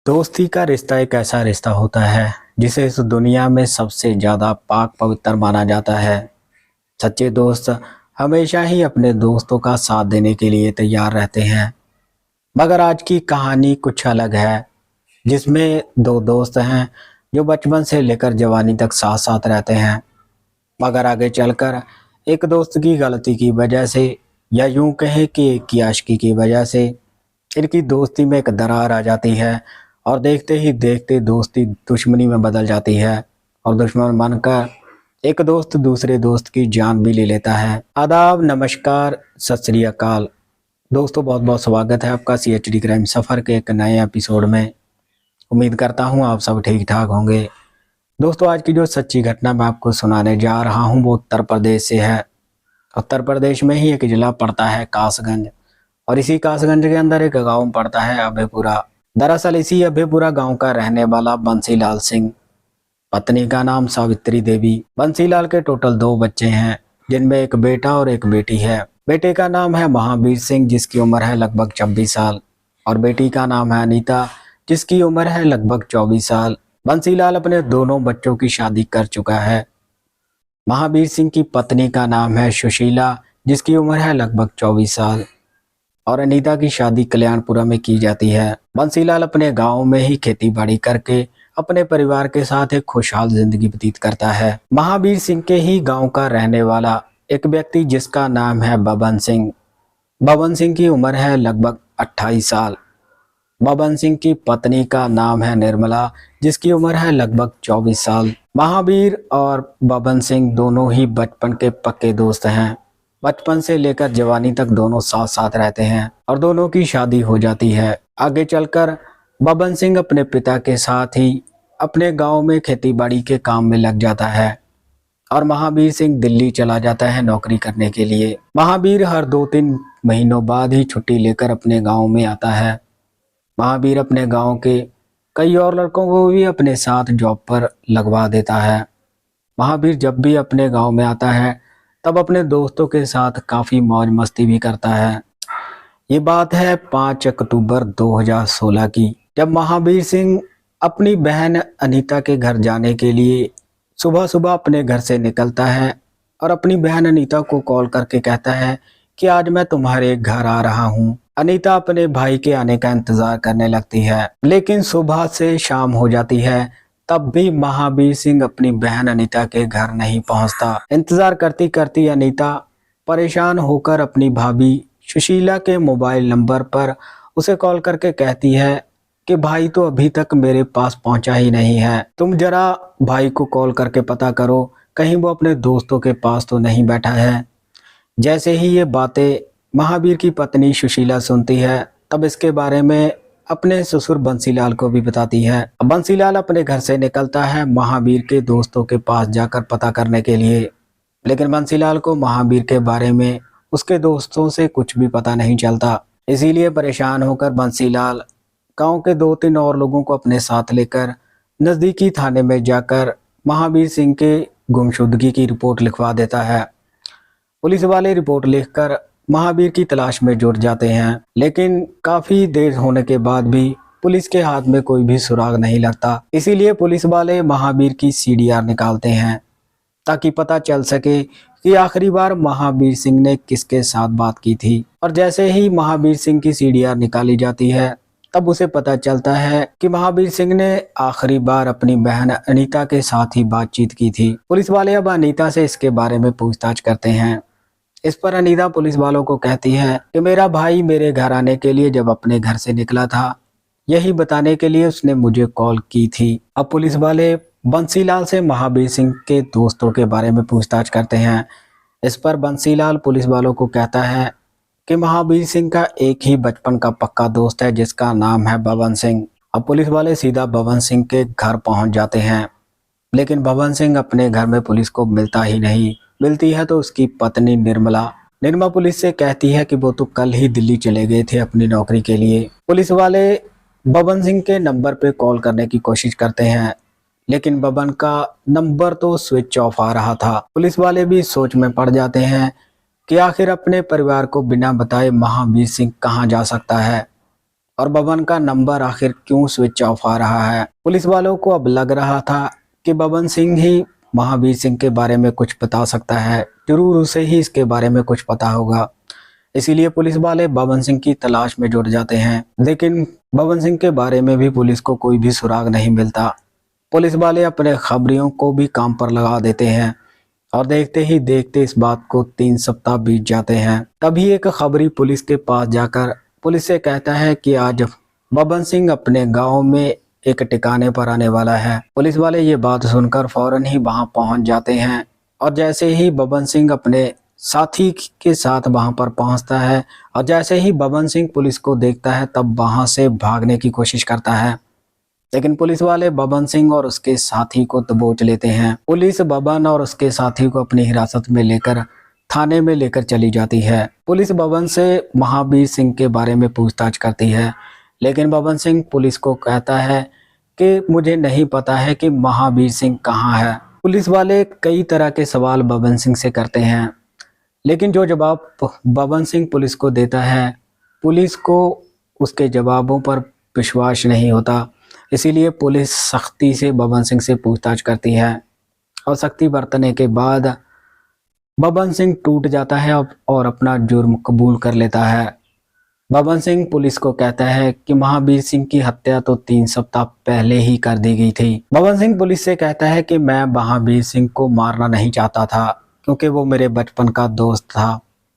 दोस्ती का रिश्ता एक ऐसा रिश्ता होता है जिसे इस दुनिया में सबसे ज़्यादा पाक पवित्र माना जाता है। सच्चे दोस्त हमेशा ही अपने दोस्तों का साथ देने के लिए तैयार रहते हैं। मगर आज की कहानी कुछ अलग है, जिसमें दो दोस्त हैं जो बचपन से लेकर जवानी तक साथ साथ रहते हैं। मगर आगे चलकर एक दोस्त की गलती की वजह से, या यूं कहें कि एक की आशिकी की वजह से, इनकी दोस्ती में एक दरार आ जाती है और देखते ही देखते दोस्ती दुश्मनी में बदल जाती है और दुश्मन बनकर एक दोस्त दूसरे दोस्त की जान भी ले लेता है। आदाब, नमस्कार, सत श्री अकाल दोस्तों, बहुत बहुत स्वागत है आपका CHD क्राइम सफ़र के एक नए एपिसोड में। उम्मीद करता हूँ आप सब ठीक ठाक होंगे। दोस्तों, आज की जो सच्ची घटना मैं आपको सुनाने जा रहा हूँ वो उत्तर प्रदेश से है। उत्तर प्रदेश में ही एक जिला पड़ता है कासगंज, और इसी कासगंज के अंदर एक गांव पड़ता है अभयपुरा। दरअसल इसी अभयपुरा गांव का रहने वाला बंसीलाल सिंह, पत्नी का नाम सावित्री देवी। बंसीलाल के टोटल 2 बच्चे हैं, जिनमें एक बेटा और एक बेटी है। बेटे का नाम है महावीर सिंह, जिसकी उम्र है लगभग 26 साल, और बेटी का नाम है अनीता, जिसकी उम्र है लगभग 24 साल। बंसीलाल अपने दोनों बच्चों की शादी कर चुका है। महावीर सिंह की पत्नी का नाम है सुशीला, जिसकी उम्र है लगभग 24 साल, और अनीता की शादी कल्याणपुरा में की जाती है। बंसीलाल अपने गांव में ही खेती बाड़ी करके अपने परिवार के साथ एक खुशहाल जिंदगी व्यतीत करता है। महावीर सिंह के ही गांव का रहने वाला एक व्यक्ति, जिसका नाम है बबन सिंह। बबन सिंह की उम्र है लगभग 28 साल। बबन सिंह की पत्नी का नाम है निर्मला, जिसकी उम्र है लगभग 24 साल। महावीर और बबन सिंह दोनों ही बचपन के पक्के दोस्त हैं। बचपन से लेकर जवानी तक दोनों साथ साथ रहते हैं और दोनों की शादी हो जाती है। आगे चलकर बबन सिंह अपने पिता के साथ ही अपने गांव में खेतीबाड़ी के काम में लग जाता है, और महावीर सिंह दिल्ली चला जाता है नौकरी करने के लिए। महावीर हर 2-3 महीनों बाद ही छुट्टी लेकर अपने गांव में आता है। महावीर अपने गांव के कई और लड़कों को भी अपने साथ जॉब पर लगवा देता है। महावीर जब भी अपने गांव में आता है तब अपने दोस्तों के साथ काफ़ी मौज मस्ती भी करता है। ये बात है 5 अक्टूबर 2016 की, जब महावीर सिंह अपनी बहन अनीता के घर जाने के लिए सुबह सुबह अपने घर से निकलता है और अपनी बहन अनीता को कॉल करके कहता है कि आज मैं तुम्हारे घर आ रहा हूँ। अनीता अपने भाई के आने का इंतजार करने लगती है, लेकिन सुबह से शाम हो जाती है, तब भी महावीर सिंह अपनी बहन अनीता के घर नहीं पहुंचता। इंतजार करती करती अनीता परेशान होकर अपनी भाभी सुशीला के मोबाइल नंबर पर उसे कॉल करके कहती है कि भाई तो अभी तक मेरे पास पहुंचा ही नहीं है, तुम जरा भाई को कॉल करके पता करो कहीं वो अपने दोस्तों के पास तो नहीं बैठा है। जैसे ही ये बातें महावीर की पत्नी सुशीला सुनती है, तब इसके बारे में अपने ससुर बंसीलाल को भी बताती है। बंसीलाल अपने घर से निकलता है महावीर के दोस्तों के पास जाकर पता करने के लिए, लेकिन बंसीलाल को महावीर के बारे में उसके दोस्तों से कुछ भी पता नहीं चलता। इसीलिए परेशान होकर बंसीलाल गांव के 2-3 और लोगों को अपने साथ लेकर नज़दीकी थाने में जाकर महावीर सिंह के गुमशुदगी की रिपोर्ट लिखवा देता है। पुलिस वाले रिपोर्ट लिखकर महावीर की तलाश में जुट जाते हैं, लेकिन काफी देर होने के बाद भी पुलिस के हाथ में कोई भी सुराग नहीं लगता। इसीलिए पुलिस वाले महावीर की CDR निकालते हैं ताकि पता चल सके कि आखिरी बार महावीर सिंह ने किसके साथ बात की थी। और जैसे ही महावीर सिंह की CDR निकाली जाती है, तब उसे पता चलता है कि महावीर सिंह ने आखिरी बार अपनी बहन अनीता के साथ ही बातचीत की थी। पुलिस वाले अब अनीता से इसके बारे में पूछताछ करते हैं। इस पर अनीता पुलिस वालों को कहती है कि मेरा भाई मेरे घर आने के लिए जब अपने घर से निकला था, यही बताने के लिए उसने मुझे कॉल की थी। अब पुलिस वाले बंसीलाल से महावीर सिंह के दोस्तों के बारे में पूछताछ करते हैं। इस पर बंसीलाल पुलिस वालों को कहता है कि महावीर सिंह का एक ही बचपन का पक्का दोस्त है, जिसका नाम है बबन सिंह। अब पुलिस वाले सीधा बबन सिंह के घर पहुंच जाते हैं, लेकिन बबन सिंह अपने घर में पुलिस को मिलता ही नहीं। मिलती है तो उसकी पत्नी निर्मला पुलिस से कहती है कि वो तो कल ही दिल्ली चले गए थे अपनी नौकरी के लिए। पुलिस वाले बबन सिंह के नंबर पे कॉल करने की कोशिश करते हैं, लेकिन बबन का नंबर तो स्विच ऑफ आ रहा था। पुलिस वाले भी सोच में पड़ जाते हैं कि आखिर अपने परिवार को बिना बताए महावीर सिंह कहाँ जा सकता है। और बबन का नंबर आखिर क्यों स्विच ऑफ आ रहा है। पुलिस वालों को अब लग रहा था कि बबन सिंह ही महावीर सिंह के बारे में कुछ बता सकता है, जरूर उसे ही इसके बारे में कुछ पता होगा। इसीलिए पुलिस वाले बबन सिंह की तलाश में जुट जाते हैं, लेकिन बबन सिंह के बारे में भी पुलिस को कोई भी सुराग नहीं मिलता। पुलिस वाले अपने खबरियों को भी काम पर लगा देते हैं और देखते ही देखते इस बात को 3 सप्ताह बीत जाते हैं। तभी एक खबरी पुलिस के पास जाकर पुलिस से कहता है कि आज बबन सिंह अपने गांव में एक ठिकाने पर आने वाला है। पुलिस वाले ये बात सुनकर फौरन ही वहां पहुंच जाते हैं और जैसे ही बबन सिंह अपने साथी के साथ वहां पर पहुंचता है और जैसे ही बबन सिंह पुलिस को देखता है तब वहां से भागने की कोशिश करता है, लेकिन पुलिस वाले बबन सिंह और उसके साथी को दबोच लेते हैं। पुलिस बबन और उसके साथी को अपनी हिरासत में लेकर थाने में लेकर चली जाती है। पुलिस बबन से महावीर सिंह के बारे में पूछताछ करती है, लेकिन बबन सिंह पुलिस को कहता है कि मुझे नहीं पता है कि महावीर सिंह कहाँ है। पुलिस वाले कई तरह के सवाल बबन सिंह से करते हैं, लेकिन जो जवाब बबन सिंह पुलिस को देता है, पुलिस को उसके जवाबों पर विश्वास नहीं होता। इसीलिए पुलिस सख्ती से बबन सिंह से पूछताछ करती है और सख्ती बरतने के बाद बबन सिंह टूट जाता है और अपना जुर्म कबूल कर लेता है। बबन सिंह पुलिस को कहता है कि महावीर सिंह की हत्या तो 3 सप्ताह पहले ही कर दी गई थी। बबन सिंह पुलिस से कहता है कि मैं महावीर सिंह को मारना नहीं चाहता था, क्योंकि वो मेरे बचपन का दोस्त था,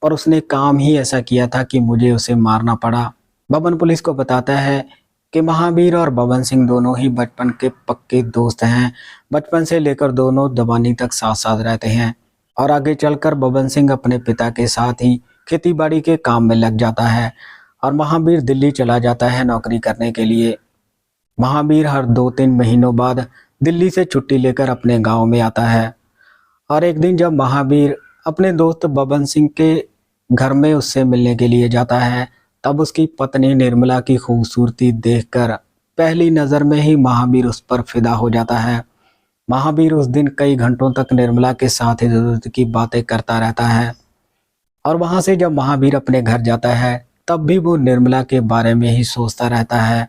पर उसने काम ही ऐसा किया था कि मुझे उसे मारना पड़ा। बबन पुलिस को बताता है कि महावीर और बबन सिंह दोनों ही बचपन के पक्के दोस्त हैं। बचपन से लेकर दोनों जवानी तक साथ साथ रहते हैं और आगे चलकर बबन सिंह अपने पिता के साथ ही खेतीबाड़ी के काम में लग जाता है और महावीर दिल्ली चला जाता है नौकरी करने के लिए। महावीर हर 2-3 महीनों बाद दिल्ली से छुट्टी लेकर अपने गांव में आता है और एक दिन जब महावीर अपने दोस्त बबन सिंह के घर में उससे मिलने के लिए जाता है, तब उसकी पत्नी निर्मला की खूबसूरती देखकर पहली नज़र में ही महावीर उस पर फिदा हो जाता है। महावीर उस दिन कई घंटों तक निर्मला के साथ इधर-उधर की बातें करता रहता है और वहां से जब महावीर अपने घर जाता है तब भी वो निर्मला के बारे में ही सोचता रहता है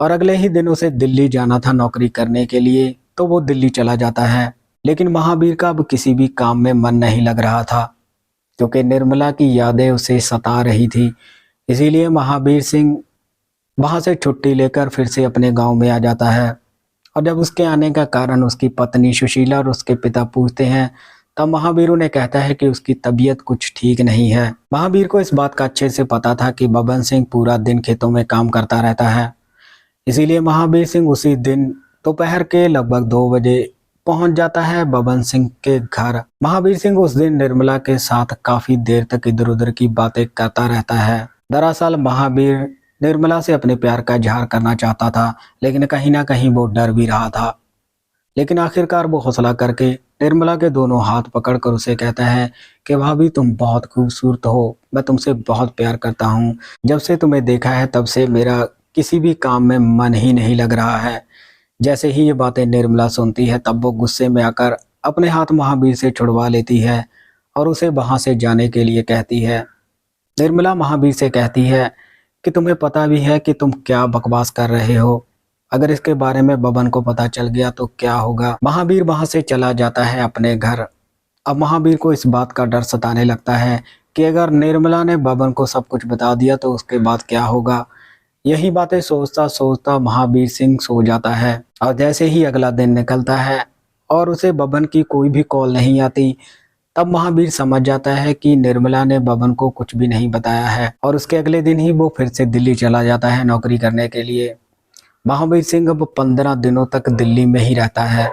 और अगले ही दिन उसे दिल्ली जाना था नौकरी करने के लिए, तो वो दिल्ली चला जाता है। लेकिन महावीर का अब किसी भी काम में मन नहीं लग रहा था, क्योंकि निर्मला की यादें उसे सता रही थी। इसीलिए महावीर सिंह वहां से छुट्टी लेकर फिर से अपने गांव में आ जाता है और जब उसके आने का कारण उसकी पत्नी सुशीला और उसके पिता पूछते हैं, तब महावीर उन्हें कहता है कि उसकी तबीयत कुछ ठीक नहीं है। महावीर को इस बात का अच्छे से पता था कि बबन सिंह पूरा दिन खेतों में काम करता रहता है। इसीलिए महावीर सिंह उसी दिन दोपहर के लगभग 2 बजे पहुंच जाता है बबन सिंह के घर। महावीर सिंह उस दिन निर्मला के साथ काफी देर तक इधर उधर की बातें करता रहता है। दरअसल महावीर निर्मला से अपने प्यार का इजहार करना चाहता था, लेकिन कहीं ना कहीं वो डर भी रहा था। लेकिन आखिरकार वो हौसला करके निर्मला के दोनों हाथ पकड़कर उसे कहता है कि भाभी तुम बहुत खूबसूरत हो, मैं तुमसे बहुत प्यार करता हूँ। जब से तुम्हें देखा है तब से मेरा किसी भी काम में मन ही नहीं लग रहा है। जैसे ही ये बातें निर्मला सुनती है तब वो गुस्से में आकर अपने हाथ महावीर से छुड़वा लेती है और उसे वहां से जाने के लिए कहती है। निर्मला महावीर से कहती है कि तुम्हें पता भी है कि तुम क्या बकवास कर रहे हो, अगर इसके बारे में बबन को पता चल गया तो क्या होगा। महावीर वहां से चला जाता है अपने घर। अब महावीर को इस बात का डर सताने लगता है कि अगर निर्मला ने बबन को सब कुछ बता दिया तो उसके बाद क्या होगा। यही बातें सोचता सोचता महावीर सिंह सो जाता है और जैसे ही अगला दिन निकलता है और उसे बबन की कोई भी कॉल नहीं आती, तब महावीर समझ जाता है कि निर्मला ने बबन को कुछ भी नहीं बताया है और उसके अगले दिन ही वो फिर से दिल्ली चला जाता है नौकरी करने के लिए। महावीर सिंह अब 15 दिनों तक दिल्ली में ही रहता है,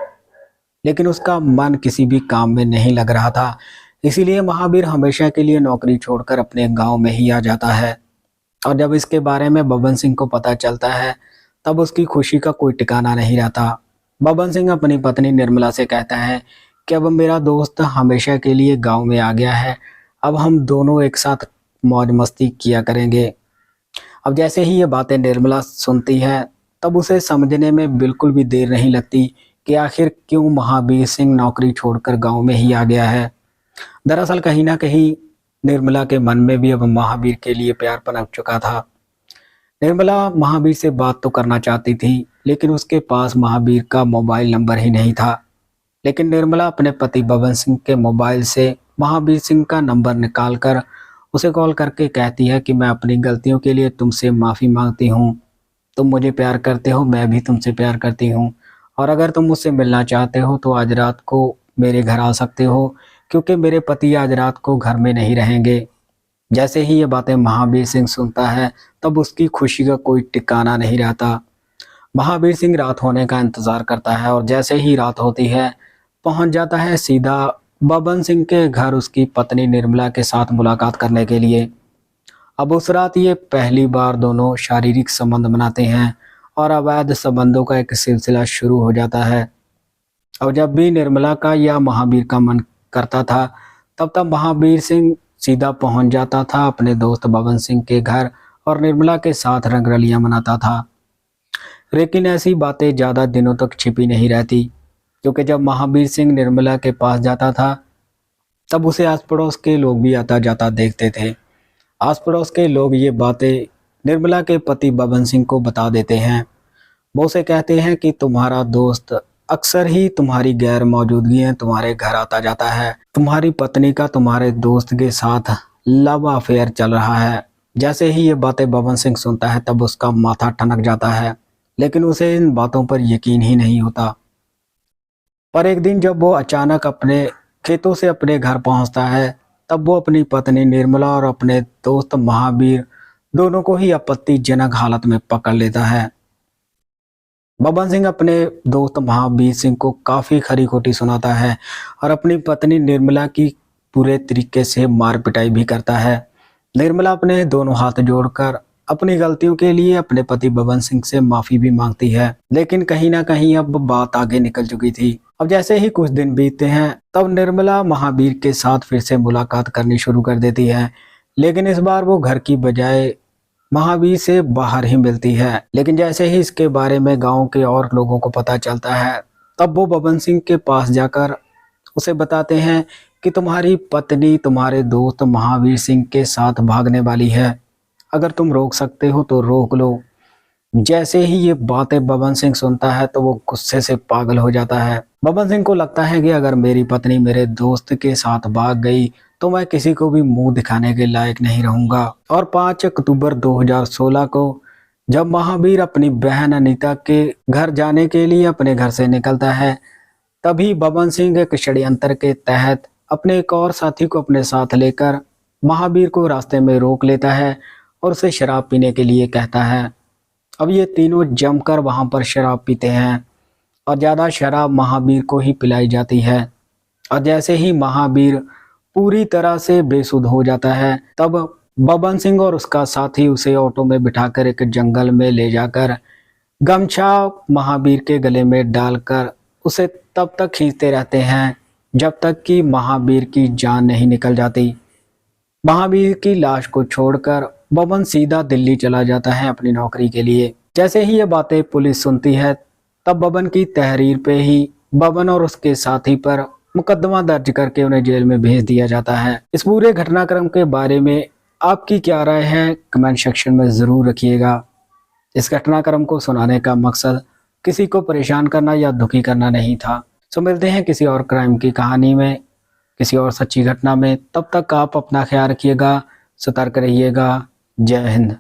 लेकिन उसका मन किसी भी काम में नहीं लग रहा था। इसीलिए महावीर हमेशा के लिए नौकरी छोड़कर अपने गांव में ही आ जाता है और जब इसके बारे में बबन सिंह को पता चलता है तब उसकी खुशी का कोई ठिकाना नहीं रहता। बबन सिंह अपनी पत्नी निर्मला से कहता है कि अब मेरा दोस्त हमेशा के लिए गांव में आ गया है, अब हम दोनों एक साथ मौज मस्ती किया करेंगे। अब जैसे ही ये बातें निर्मला सुनती है तब उसे समझने में बिल्कुल भी देर नहीं लगती कि आखिर क्यों महावीर सिंह नौकरी छोड़कर गांव में ही आ गया है। दरअसल कहीं ना कहीं निर्मला के मन में भी अब महावीर के लिए प्यार पनप चुका था। निर्मला महावीर से बात तो करना चाहती थी, लेकिन उसके पास महावीर का मोबाइल नंबर ही नहीं था। लेकिन निर्मला अपने पति बबन सिंह के मोबाइल से महावीर सिंह का नंबर निकालकर उसे कॉल करके कहती है कि मैं अपनी गलतियों के लिए तुमसे माफ़ी मांगती हूँ। तुम मुझे प्यार करते हो, मैं भी तुमसे प्यार करती हूँ, और अगर तुम मुझसे मिलना चाहते हो तो आज रात को मेरे घर आ सकते हो, क्योंकि मेरे पति आज रात को घर में नहीं रहेंगे। जैसे ही ये बातें महावीर सिंह सुनता है, तब उसकी खुशी का कोई ठिकाना नहीं रहता। महावीर सिंह रात होने का इंतज़ार करता है, और जैसे ही रात होती है पहुंच जाता है सीधा बबन सिंह के घर उसकी पत्नी निर्मला के साथ मुलाकात करने के लिए। अब उस रात ये पहली बार दोनों शारीरिक संबंध बनाते हैं, और अवैध संबंधों का एक सिलसिला शुरू हो जाता है। और जब भी निर्मला का या महावीर का मन करता था, तब तब महावीर सिंह सीधा पहुंच जाता था अपने दोस्त बबन सिंह के घर और निर्मला के साथ रंगरलियां मनाता था। लेकिन ऐसी बातें ज़्यादा दिनों तक छिपी नहीं रहती, क्योंकि जब महावीर सिंह निर्मला के पास जाता था, तब उसे आस पड़ोस के लोग भी आता जाता देखते थे। आस पड़ोस के लोग ये बातें निर्मला के पति बबन सिंह को बता देते हैं। वो उसे कहते हैं कि तुम्हारा दोस्त अक्सर ही तुम्हारी गैर मौजूदगी में तुम्हारे घर आता जाता है। तुम्हारी पत्नी का तुम्हारे दोस्त के साथ लव अफेयर चल रहा है। जैसे ही ये बातें बबन सिंह सुनता है, तब उसका माथा ठनक जाता है, लेकिन उसे इन बातों पर यकीन ही नहीं होता। पर एक दिन जब वो अचानक अपने खेतों से अपने घर पहुंचता है, तब वो अपनी पत्नी निर्मला और अपने दोस्त महावीर दोनों को ही आपत्तिजनक हालत में पकड़ लेता है। बबन सिंह अपने दोस्त महावीर सिंह को काफ़ी खरी खोटी सुनाता है और अपनी पत्नी निर्मला की पूरे तरीके से मार पिटाई भी करता है। निर्मला अपने दोनों हाथ जोड़कर अपनी गलतियों के लिए अपने पति बबन सिंह से माफ़ी भी मांगती है, लेकिन कहीं ना कहीं अब बात आगे निकल चुकी थी। अब जैसे ही कुछ दिन बीतते हैं, तब निर्मला महावीर के साथ फिर से मुलाकात करनी शुरू कर देती है, लेकिन इस बार वो घर की बजाय महावीर से बाहर ही मिलती है। लेकिन जैसे ही इसके बारे में गांव के और लोगों को पता चलता है, तब वो बबन सिंह के पास जाकर उसे बताते हैं कि तुम्हारी पत्नी तुम्हारे दोस्त महावीर सिंह के साथ भागने वाली है। अगर तुम रोक सकते हो तो रोक लो। जैसे ही ये बातें बबन सिंह सुनता है, तो वो गुस्से से पागल हो जाता है। बबन सिंह को लगता है कि अगर मेरी पत्नी मेरे दोस्त के साथ भाग गई तो मैं किसी को भी मुंह दिखाने के लायक नहीं रहूंगा। और 5 अक्टूबर 2016 को जब महावीर अपनी बहन अनीता के घर जाने के लिए अपने घर से निकलता है, तभी बबन सिंह एक षड्यंत्र के तहत अपने एक और साथी को अपने साथ लेकर महावीर को रास्ते में रोक लेता है और उसे शराब पीने के लिए कहता है। अब ये तीनों जमकर वहां पर शराब पीते हैं और ज़्यादा शराब महावीर को ही पिलाई जाती है। और जैसे ही महावीर पूरी तरह से बेसुध हो जाता है, तब बबन सिंह और उसका साथी उसे ऑटो में बिठाकर एक जंगल में ले जाकर गमछा महावीर के गले में डालकर उसे तब तक खींचते रहते हैं जब तक कि महावीर की जान नहीं निकल जाती। महावीर की लाश को छोड़कर बबन सीधा दिल्ली चला जाता है अपनी नौकरी के लिए। जैसे ही ये बातें पुलिस सुनती है, तब बबन की तहरीर पे ही बबन और उसके साथी पर मुकदमा दर्ज करके उन्हें जेल में भेज दिया जाता है। इस पूरे घटनाक्रम के बारे में आपकी क्या राय है, कमेंट सेक्शन में ज़रूर रखिएगा। इस घटनाक्रम को सुनाने का मकसद किसी को परेशान करना या दुखी करना नहीं था। सो मिलते हैं किसी और क्राइम की कहानी में, किसी और सच्ची घटना में। तब तक आप अपना ख्याल रखिएगा, सतर्क रहिएगा। जय हिंद।